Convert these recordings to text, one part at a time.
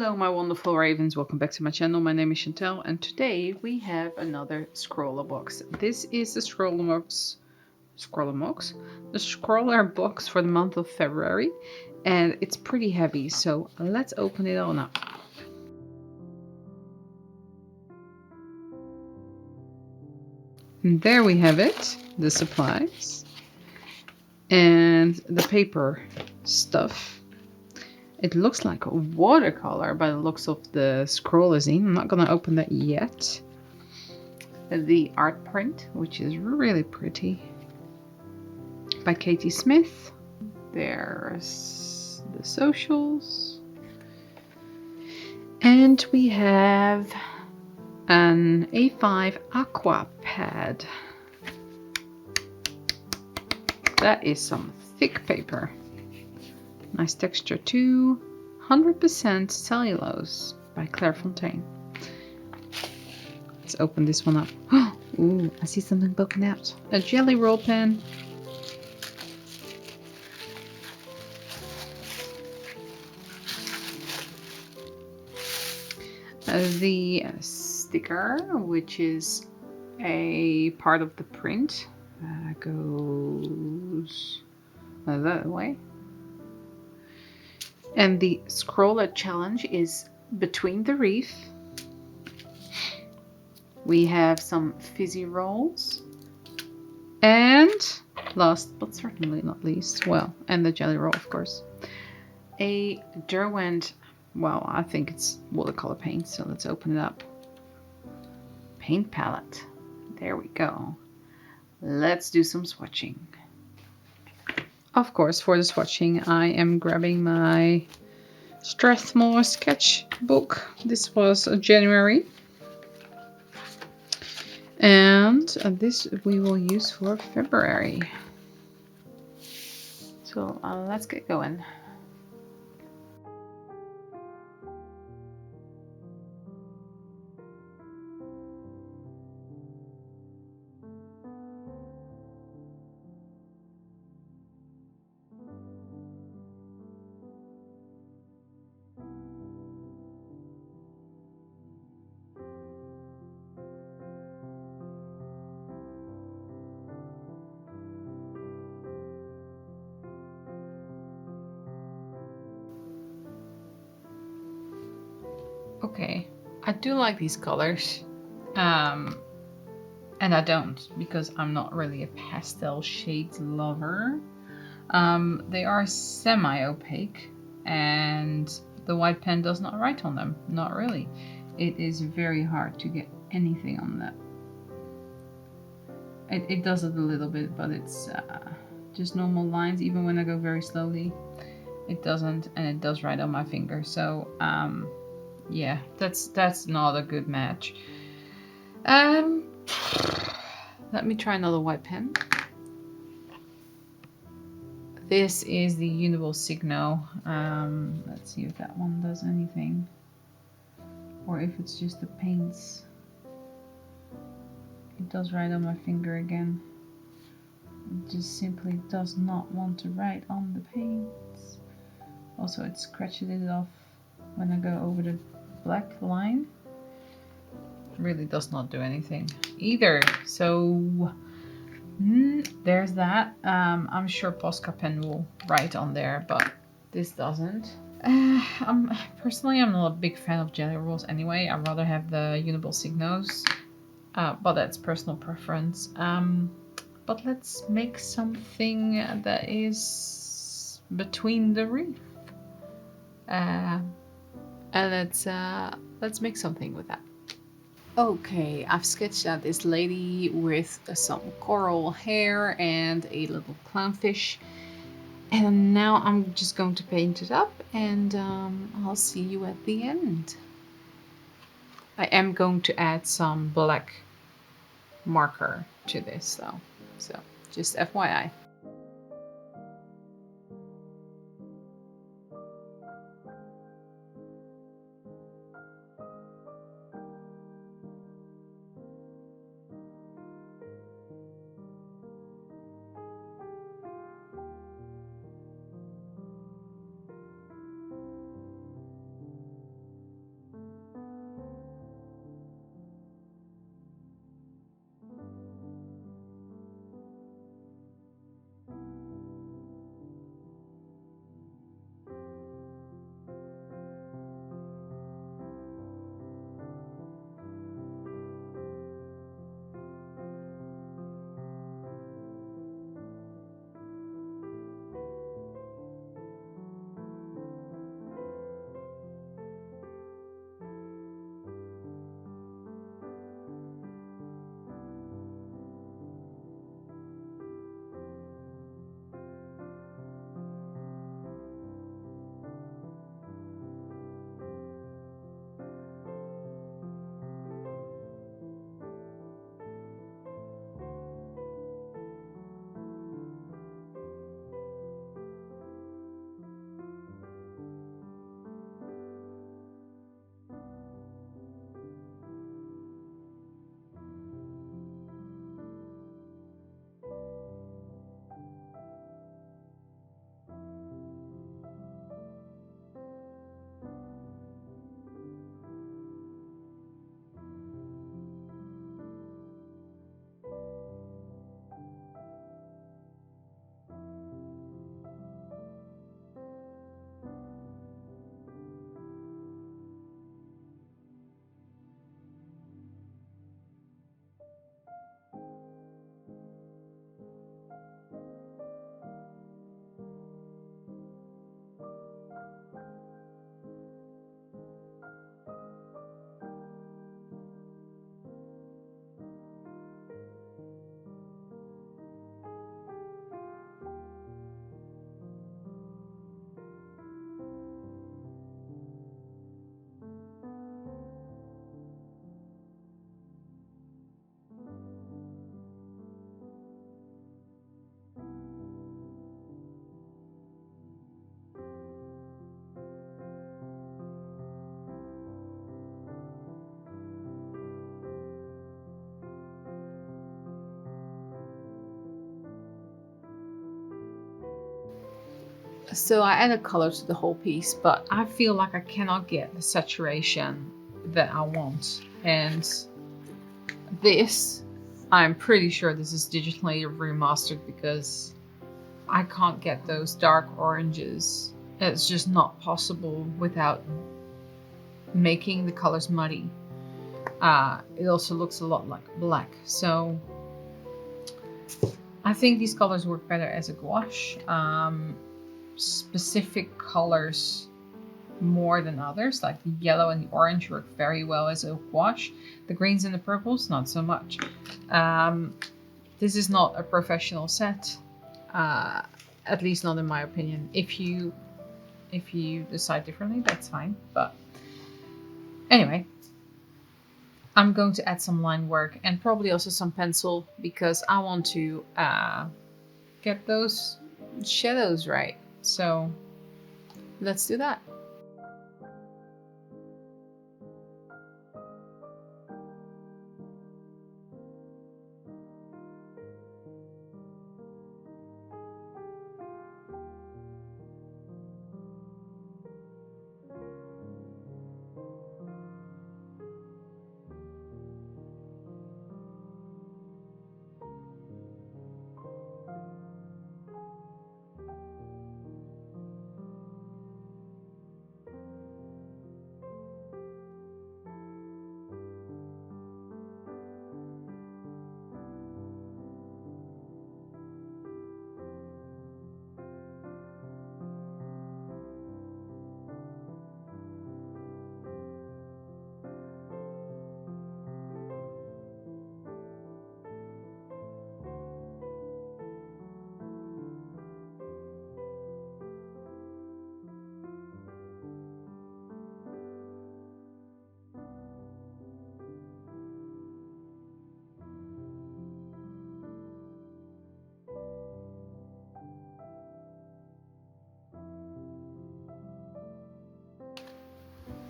Hello my wonderful ravens, welcome back to my channel. My name is Chantel and today we have another SCRAWLRBOX. This is the SCRAWLRBOX, the SCRAWLRBOX for the month of February, and it's pretty heavy, so let's open it on up. And there we have it, the supplies and the paper stuff. It looks like a watercolor by the looks of the scrollazine. I'm not gonna open that yet. The art print, which is really pretty, by Katie Smith. There's the socials. And we have an A5 aqua pad. That is some thick paper. Nice texture too. 100% cellulose by Clairefontaine. Let's open this one up. Ooh, I see something poking out. A jelly roll pen. The sticker, which is a part of the print, goes that way. And the scroller challenge is between the reef. We have some fizzy rolls. And last but certainly not least, well, and the jelly roll of course, a derwent, well, I think it's watercolor paint, so let's open it up. Paint palette. There we go. Let's do some swatching. Of course, for the swatching, I am grabbing my Strathmore sketchbook. This was January. And this we will use for February. So let's get going. Okay, I do like these colors, and I don't because I'm not really a pastel shades lover. They are semi-opaque and the white pen does not write on them, not really. It is very hard to get anything on that. It does it a little bit, but it's just normal lines. Even when I go very slowly, it doesn't, and it does write on my finger. So yeah, that's not a good match. Let me try another white pen. This is the Uniball Signo. Let's see if that one does anything, or if it's just the paints. It does write on my finger again. It just simply does not want to write on the paints. Also, it scratches it off when I go over the black line. It really does not do anything either. So there's that. I'm sure Posca pen will write on there, but this doesn't. Personally, I'm not a big fan of jelly rolls anyway. I'd rather have the Uniball Signos, but that's personal preference. But let's make something that is between the reef. And let's make something with that. Okay, I've sketched out this lady with some coral hair and a little clownfish. And now I'm just going to paint it up, and I'll see you at the end. I am going to add some black marker to this though, so just FYI. So I added color to the whole piece, but I feel like I cannot get the saturation that I want. And this, I'm pretty sure this is digitally remastered because I can't get those dark oranges. It's just not possible without making the colors muddy. It also looks a lot like black. So I think these colors work better as a gouache. Specific colors more than others, like the yellow and the orange work very well as a gouache. The greens and the purples, not so much. This is not a professional set, at least not in my opinion. If you decide differently, that's fine. But anyway, I'm going to add some line work and probably also some pencil because I want to get those shadows right. So let's do that.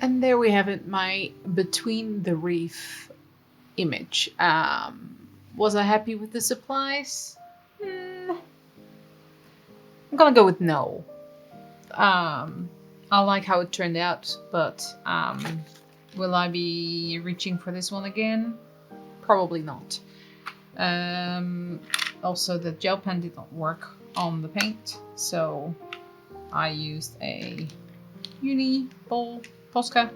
And there we have it, my between the reef image. Was I happy with the supplies? I'm gonna go with no. I like how it turned out, but will I be reaching for this one again? Probably not. Also, the gel pen did not work on the paint, so I used a Uniball Posca.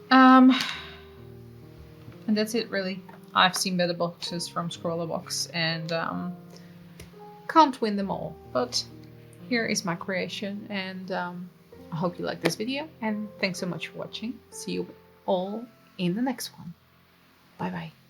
And that's it really. I've seen better boxes from SCRAWLRBOX and can't win them all, but here is my creation, and I hope you like this video, and thanks so much for watching. See you all in the next one. Bye bye.